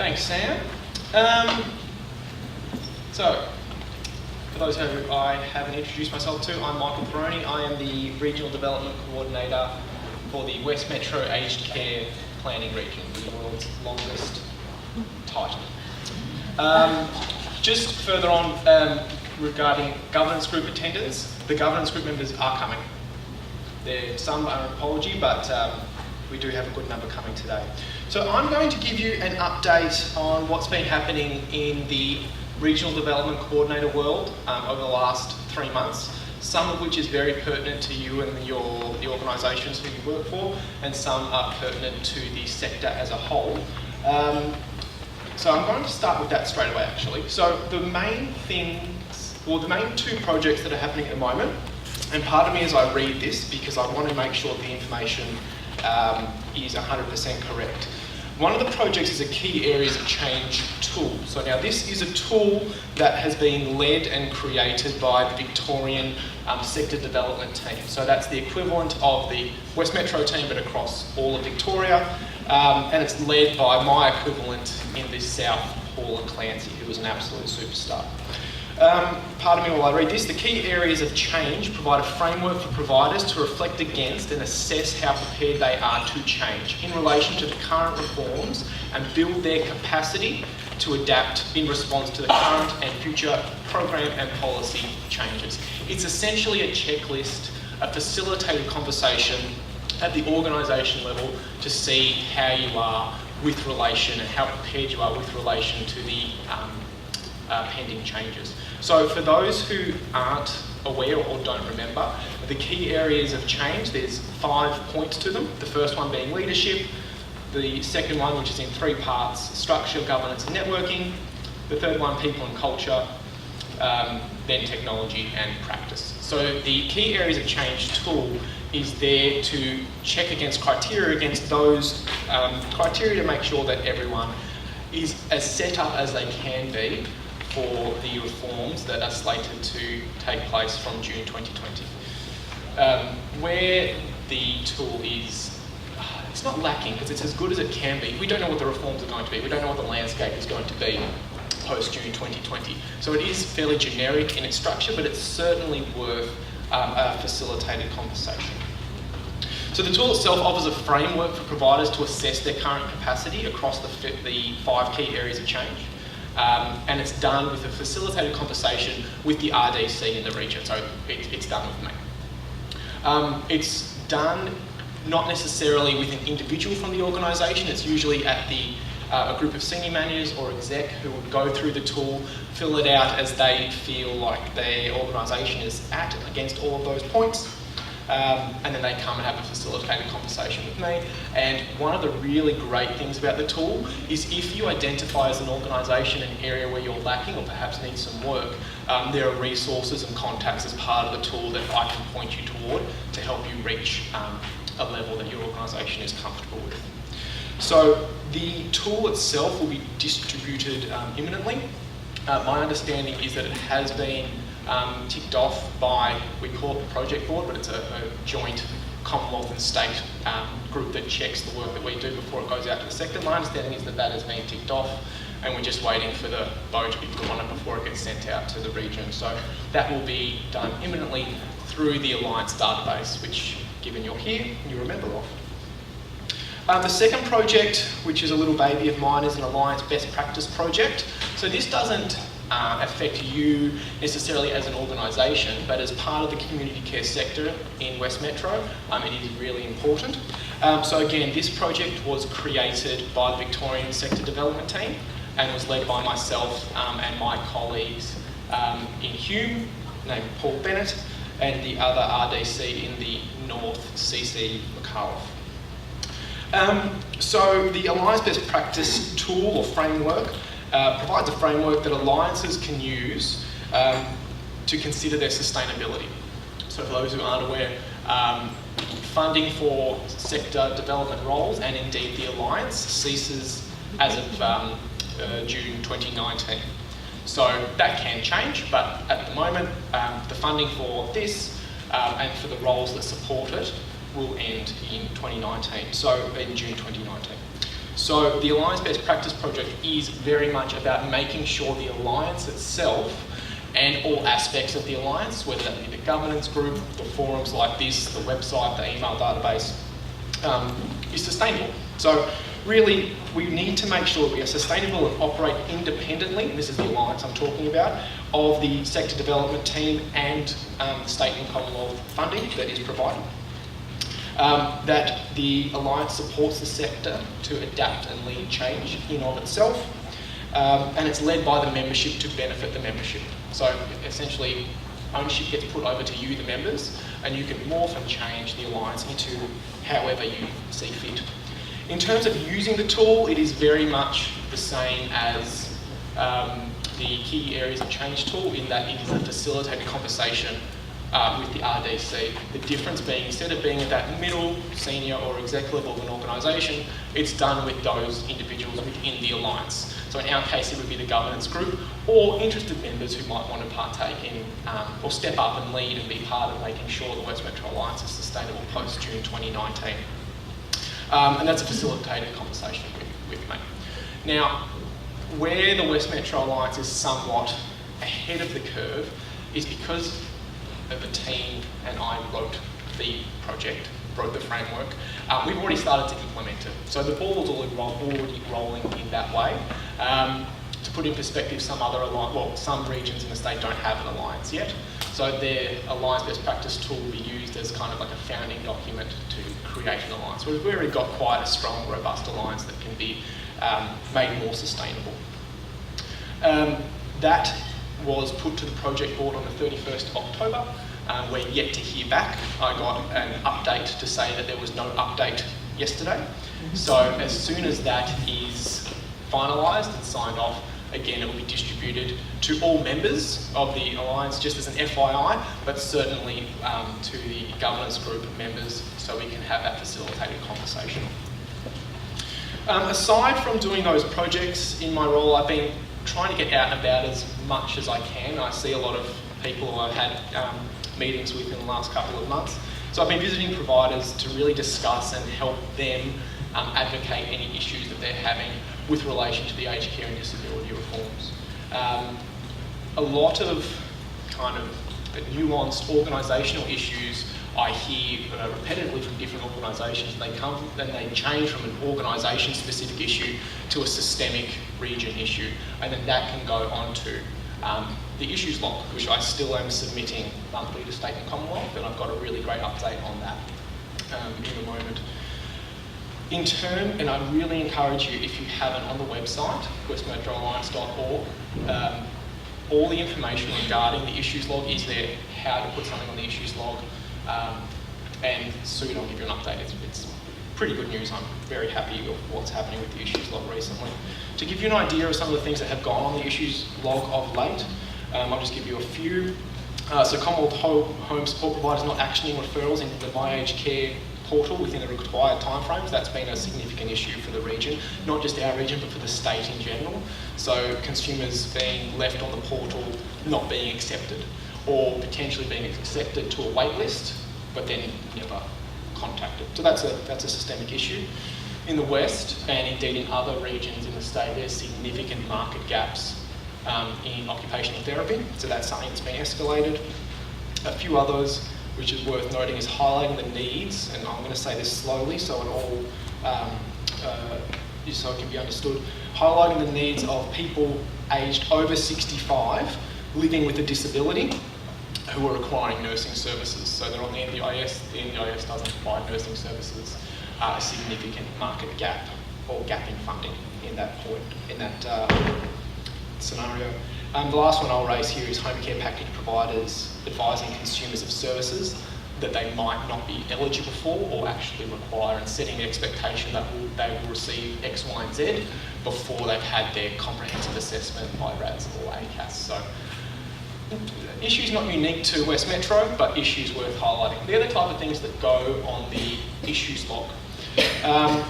Thanks, Sam. So, for those who I haven't introduced myself to, I'm Michael Perrone. I am the Regional Development Coordinator for the West Metro Aged Care Planning Region, the world's longest title. Just further on regarding governance group attendance, the governance group members are coming. Some are an apology, but we do have a good number coming today. So I'm going to give you an update on what's been happening in the Regional Development Coordinator world over the last 3 months, some of which is very pertinent to you and the organisations who you work for, and some are pertinent to the sector as a whole. So I'm going to start with that straight away, actually. So the main two projects that are happening at the moment, and part of me as I read this, because I want to make sure the information is 100% correct. One of the projects is a key areas of change tool. So now this is a tool that has been led and created by the Victorian sector development team. So that's the equivalent of the West Metro team, but across all of Victoria. And it's led by my equivalent in the South, Paula Clancy, who was an absolute superstar. Pardon me while I read this. The key areas of change provide a framework for providers to reflect against and assess how prepared they are to change in relation to the current reforms and build their capacity to adapt in response to the current and future program and policy changes. It's essentially a checklist, a facilitated conversation at the organisation level to see how you are with relation and how prepared you are with relation to the pending changes. So for those who aren't aware or don't remember, the key areas of change, there's 5 points to them. The first one being leadership, the second one, which is in 3 parts, structure, governance and networking, the third one, people and culture, then technology and practice. So the key areas of change tool is there to check against criteria, against those criteria to make sure that everyone is as set up as they can be for the reforms that are slated to take place from June 2020. Where the tool is, it's not lacking because it's as good as it can be. We don't know what the reforms are going to be. We don't know what the landscape is going to be post-June 2020. So it is fairly generic in its structure, but it's certainly worth a facilitated conversation. So the tool itself offers a framework for providers to assess their current capacity across the 5 key areas of change. And it's done with a facilitated conversation with the RDC in the region, so it's done with me. It's done not necessarily with an individual from the organisation, it's usually at a group of senior managers or exec who would go through the tool, fill it out as they feel like their organisation is at against all of those points. And then they come and have a facilitated conversation with me. And one of the really great things about the tool is if you identify as an organisation an area where you're lacking or perhaps need some work, there are resources and contacts as part of the tool that I can point you toward to help you reach a level that your organisation is comfortable with. So the tool itself will be distributed imminently. My understanding is that it has been ticked off by, we call it the project board, but it's a joint Commonwealth and state group that checks the work that we do before it goes out to the sector. My understanding is that that has been ticked off and we're just waiting for the bow to be put on it before it gets sent out to the region. So that will be done imminently through the Alliance database, which, given you're here, you remember of. The second project, which is a little baby of mine, is an Alliance best practice project. So this doesn't affect you necessarily as an organisation, but as part of the community care sector in West Metro, it is really important. So again, this project was created by the Victorian sector development team and was led by myself and my colleagues in Hume, named Paul Bennett, and the other RDC in the North, CC McAuliffe. So the Alliance Best Practice tool or framework provides a framework that alliances can use to consider their sustainability. So for those who aren't aware, funding for sector development roles and indeed the Alliance ceases as of June 2019. So that can change, but at the moment the funding for this and for the roles that support it will end in 2019, so in June 2019. So the Alliance Best Practice Project is very much about making sure the Alliance itself and all aspects of the Alliance, whether that be the governance group, the forums like this, the website, the email database, is sustainable. So really, we need to make sure we are sustainable and operate independently, and this is the Alliance I'm talking about, of the sector development team and the state and Commonwealth funding that is provided. That the Alliance supports the sector to adapt and lead change in of itself, and it's led by the membership to benefit the membership. So essentially, ownership gets put over to you, the members, and you can morph and change the Alliance into however you see fit. In terms of using the tool, it is very much the same as the key areas of change tool, in that it is a facilitated conversation with the RDC. The difference being, instead of being at that middle, senior or exec level of an organisation, it's done with those individuals within the Alliance. So in our case, it would be the governance group or interested members who might want to partake in or step up and lead and be part of making sure the West Metro Alliance is sustainable post-June 2019. And that's a facilitated conversation with me. Now, where the West Metro Alliance is somewhat ahead of the curve is because of the team and I wrote the project, wrote the framework. We've already started to implement it. So the ball's already rolling in that way. To put in perspective, some regions in the state don't have an alliance yet. So their Alliance Best Practice tool will be used as kind of like a founding document to create an alliance. We've already got quite a strong, robust alliance that can be made more sustainable. That was put to the project board on the 31st of October. We're yet to hear back. I got an update to say that there was no update yesterday. So as soon as that is finalised and signed off, again, it will be distributed to all members of the Alliance, just as an FYI, but certainly to the governance group members, so we can have that facilitated conversation. Aside from doing those projects in my role, I've been trying to get out and about as much as I can. I see a lot of people I've had meetings with in the last couple of months. So I've been visiting providers to really discuss and help them advocate any issues that they're having with relation to the aged care and disability reforms. A lot of kind of nuanced organisational issues I hear repetitively from different organisations. They come and they change from an organisation-specific issue to a systemic region issue, and then that can go on to the issues log, which I still am submitting monthly to State and Commonwealth, and I've got a really great update on that in a moment. In turn, and I really encourage you, if you haven't, on the website, westmetroalliance.org, all the information regarding the issues log is there, how to put something on the issues log, and soon I'll give you an update. It's pretty good news. I'm very happy with what's happening with the issues log recently. To give you an idea of some of the things that have gone on the issues log of late, I'll just give you a few. So Commonwealth Home Support Providers not actioning referrals into the ByAge care portal within the required timeframes. That's been a significant issue for the region, not just our region, but for the state in general. So consumers being left on the portal, not being accepted, or potentially being accepted to a wait list, but then never contacted. So that's a systemic issue. In the West, and indeed in other regions in the state, there's significant market gaps in occupational therapy. So that's something that's been escalated. A few others, which is worth noting, is highlighting the needs, and I'm going to say this slowly so it all so it can be understood. Highlighting the needs of people aged over 65 living with a disability who are requiring nursing services. So they're on the NDIS. The NDIS doesn't provide nursing services. A significant market gap or gap in funding in that point, in that scenario. The last one I'll raise here is home care package providers advising consumers of services that they might not be eligible for or actually require, and setting the expectation that they will receive X, Y, and Z before they've had their comprehensive assessment by RADS or ACAS. So issues not unique to West Metro, but issues worth highlighting. They're the type of things that go on the issues log. I'm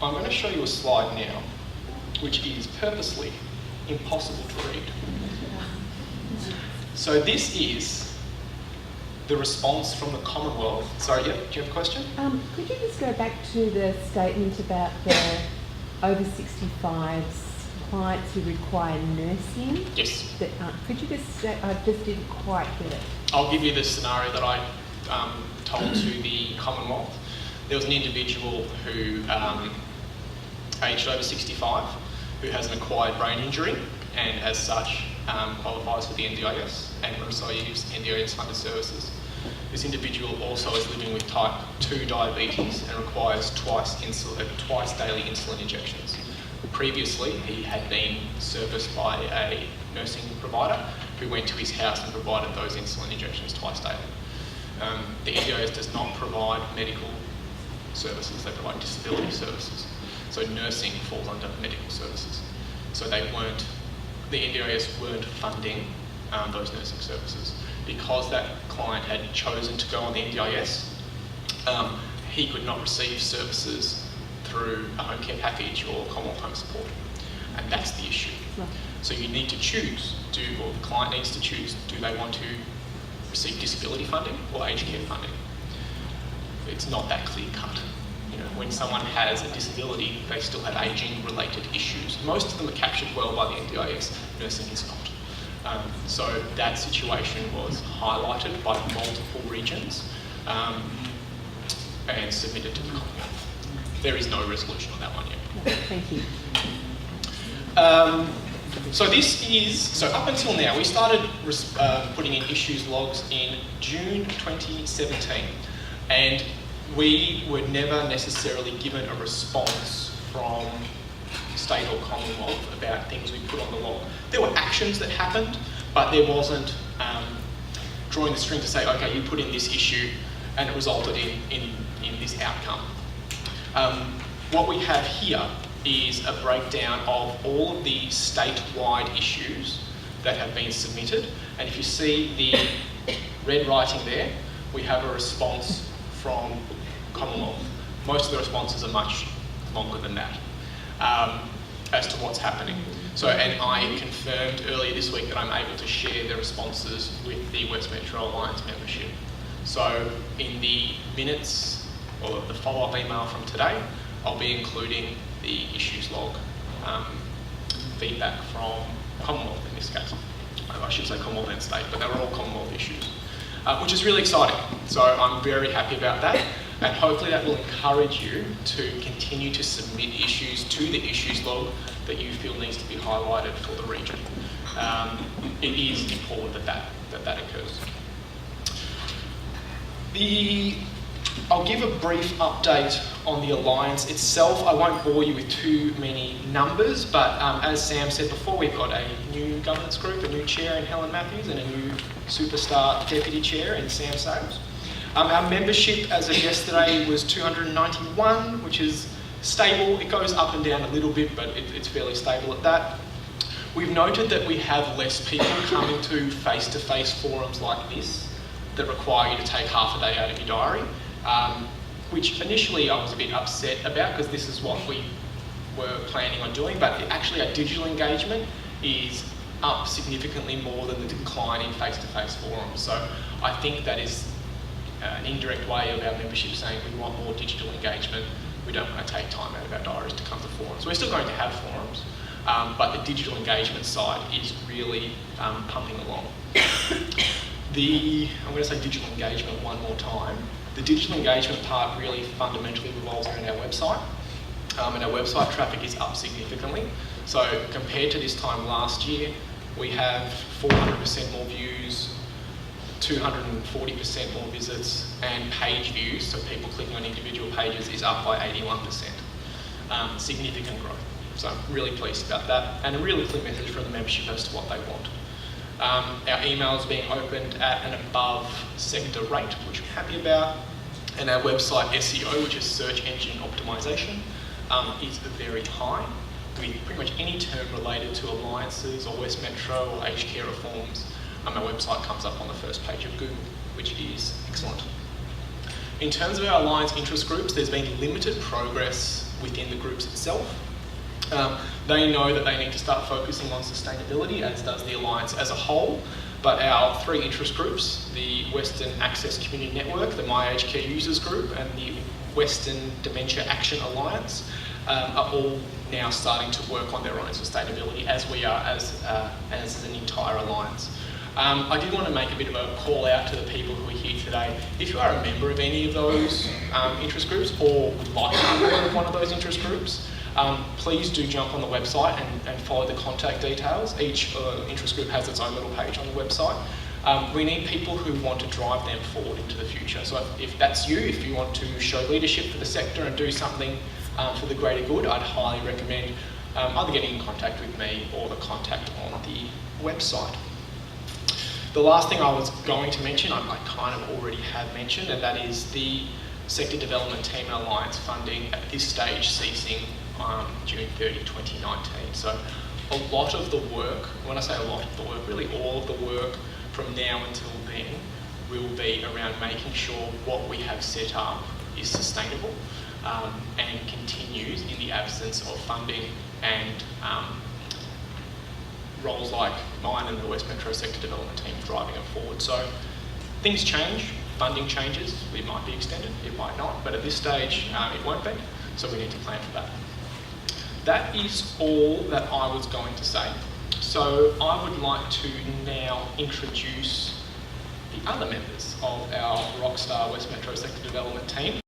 going to show you a slide now, which is purposely impossible to read. So this is the response from the Commonwealth. Sorry, yeah, do you have a question? Could you just go back to the statement about the over 65s clients who require nursing? Yes. Could you just, I just didn't quite get it. I'll give you the scenario that I told to the Commonwealth. There was an individual who aged over 65 who has an acquired brain injury and as such qualifies for the NDIS and also use NDIS funded services. This individual also is living with type 2 diabetes and requires twice daily insulin injections. Previously, he had been serviced by a nursing provider who went to his house and provided those insulin injections twice daily. The NDIS does not provide medical services, they provide disability services. So nursing falls under medical services. So the NDIS weren't funding those nursing services. Because that client had chosen to go on the NDIS, he could not receive services through a home care package or Commonwealth home support. And that's the issue. Right. So you need to choose, or the client needs to choose, do they want to receive disability funding or aged care funding? It's not that clear cut. You know, when someone has a disability, they still have ageing related issues. Most of them are captured well by the NDIS, nursing is not. So that situation was highlighted by multiple regions and submitted to the Commonwealth. There is no resolution on that one yet. Thank you. So up until now, we started putting in issues logs in June 2017, and we were never necessarily given a response from state or Commonwealth about things we put on the log. There were actions that happened, but there wasn't drawing the string to say, okay, you put in this issue and it resulted in this outcome. What we have here is a breakdown of all of the statewide issues that have been submitted. And if you see the red writing there, we have a response from Commonwealth. Most of the responses are much longer than that as to what's happening. So, and I confirmed earlier this week that I'm able to share the responses with the West Metro Alliance membership. So in the minutes or the follow-up email from today, I'll be including the issues log feedback from Commonwealth in this case. I should say Commonwealth and state, but they're all Commonwealth issues, which is really exciting. So I'm very happy about that, and hopefully that will encourage you to continue to submit issues to the issues log that you feel needs to be highlighted for the region. It is important that occurs. I'll give a brief update on the Alliance itself. I won't bore you with too many numbers, but as Sam said before, we've got a new governance group, a new chair in Helen Matthews, and a new superstar deputy chair in Sam Sales. Our membership as of yesterday was 291, which is stable. It goes up and down a little bit, but it's fairly stable at that. We've noted that we have less people coming to face-to-face forums like this that require you to take half a day out of your diary, which initially I was a bit upset about because this is what we were planning on doing, but actually our digital engagement is up significantly more than the decline in face-to-face forums. So I think that is an indirect way of our membership saying we want more digital engagement. We don't want to take time out of our diaries to come to forums. We're still going to have forums, but the digital engagement side is really pumping along. I'm going to say digital engagement one more time. The digital engagement part really fundamentally revolves around our website, and our website traffic is up significantly. So compared to this time last year, we have 400% more views, 240% more visits, and page views, so people clicking on individual pages, is up by 81%. Significant growth. So I'm really pleased about that, and a really clear message from the membership as to what they want. Our email is being opened at an above sector rate, which I'm happy about, and our website SEO, which is search engine optimization, is very high. With pretty much any term related to alliances or West Metro or aged care reforms, our website comes up on the first page of Google, which is excellent. In terms of our alliance interest groups, there's been limited progress within the groups itself. They know that they need to start focusing on sustainability, as does the Alliance as a whole, but our 3 interest groups, the Western Access Community Network, the ByAge Care Users Group, and the Western Dementia Action Alliance, are all now starting to work on their own sustainability, as we are as an entire alliance. I did want to make a bit of a call out to the people who are here today. If you are a member of any of those interest groups, or would like to be a member of one of those interest groups, please do jump on the website and follow the contact details. Each interest group has its own little page on the website. We need people who want to drive them forward into the future. So if that's you, if you want to show leadership for the sector and do something for the greater good, I'd highly recommend either getting in contact with me or the contact on the website. The last thing I was going to mention, I kind of already have mentioned, and that is the Sector Development Team and Alliance funding at this stage ceasing June 30, 2019. So a lot of the work, when I say a lot of the work, really all of the work from now until then will be around making sure what we have set up is sustainable and continues in the absence of funding and roles like mine and the West Metro Sector Development Team driving it forward. So things change, funding changes, it might be extended, it might not, but at this stage it won't be, so we need to plan for that. That is all that I was going to say. So I would like to now introduce the other members of our Rockstar West Metro Sector Development Team.